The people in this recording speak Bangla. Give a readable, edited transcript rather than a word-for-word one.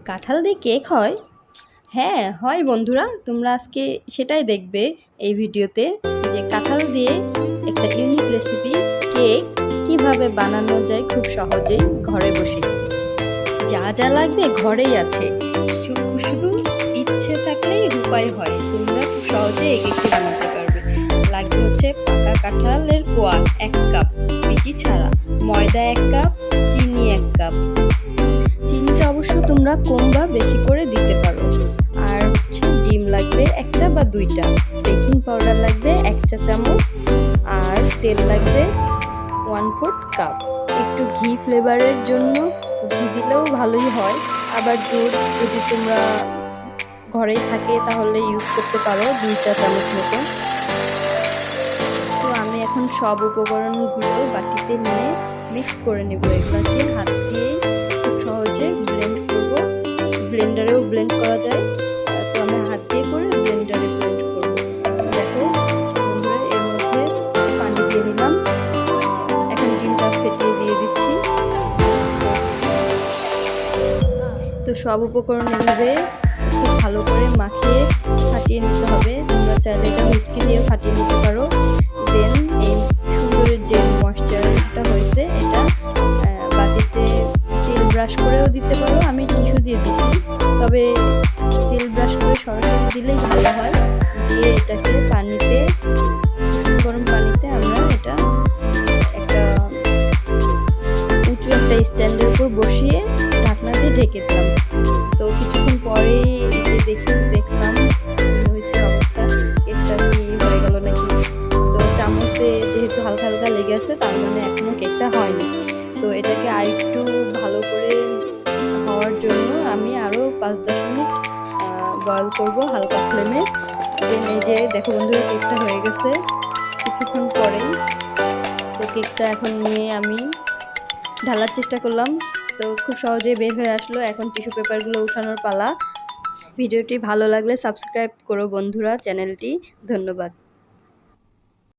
কাঁঠাল দিয়ে কেক হয়? হ্যাঁ, হয় বন্ধুরা। তোমরা আজকে সেটাই দেখবে এই ভিডিওতে যে কাঁঠাল দিয়ে একটা ইউনিক রেসিপি কেক কিভাবে বানানো যায় খুব সহজেই ঘরে বসে। যা যা লাগবে ঘরেই আছে, শুধু ইচ্ছে থাকলেই উপায় হয়। তোমরা খুব সহজে এই কেকটি বানাতে পারবে। লাগবে হচ্ছে পাকা কাঁঠালের কোয়া 1 কাপ বিচি ছাড়া, ময়দা 1 কাপ, চিনি 1 কাপ। চিনিটা অবশ্য তোমরা কম বা বেশি করে দিতে পারো। আর হচ্ছে ডিম লাগবে 1টা বা 2টা, বেকিং পাউডার লাগবে 1 চা চামচ, আর তেল লাগবে 1/4 কাপ। একটু ঘি ফ্লেভারের জন্য ঘি দিলেও ভালোই হয়। আবার দুধ যদি তোমরা ঘরেই থাকে তাহলে ইউজ করতে পারো 2 চা চামচ মতো। তো আমি এখন সব উপকরণগুলো বাটিতে নিয়ে মিক্স করে নেব। এগুলোকে হাত দিয়েই খুব সহজে ব্লেন্ড করব। ব্লেন্ডারেও ব্লেন্ড করা যায়, তো আমি হাত দিয়ে করে ব্লেন্ডারে ব্লেন্ড করব। দেখো বন্ধুরা, এর মধ্যে পানি দিয়ে নিলাম। এখন ডিমটা ফেটিয়ে দিয়ে দিচ্ছি। তো সব উপকরণ এভাবে খুব ভালো করে মাখিয়ে ফাটিয়ে নিতে হবে। তোমরা চাইলে এটা হুইস্কি দিয়েও ফাটিয়ে নিতে পারো। দেন এই সুন্দর যে ময়েশ্চারটা হয়েছে এটা বাটিতে তেল ব্রাশ করেও দিতে পারো। আমি টিস্যু দিয়ে দিচ্ছি, তবে তেল ব্রাশ করে সরাসরি দিলেই ভালো হয়। দিয়ে এটাকে পানিতে, গরম পানিতে আমরা এটা একটা উঁচু একটা স্ট্যান্ডের উপর বসিয়ে ঢাকনা দিয়ে ঢেকে দিলাম। তো কিছুক্ষণ পরেই যে দেখলাম হয়েছে অবস্থা, কেকটা কি হয়ে গেল নাকি। তো চামচে যেহেতু হালকা হালকা লেগে আছে, তার মানে এখনো কেকটা হয়নি। তো এটাকে আরেকটু ভালো করে হওয়ার জন্য আমি আরও 5-10 মিনিট বয়েল করব হালকা ফ্লেমে। দেন এই যে দেখো বন্ধুরা, কেকটা হয়ে গেছে কিছুক্ষণ পরেই। তো কেকটা এখন নিয়ে আমি ঢালার চেষ্টা করলাম, তো খুব সহজেই বের হয়ে আসলো। এখন টিস্যু পেপারগুলো উঠানোর পালা। ভিডিওটি ভালো লাগলে সাবস্ক্রাইব করো বন্ধুরা চ্যানেলটি। ধন্যবাদ।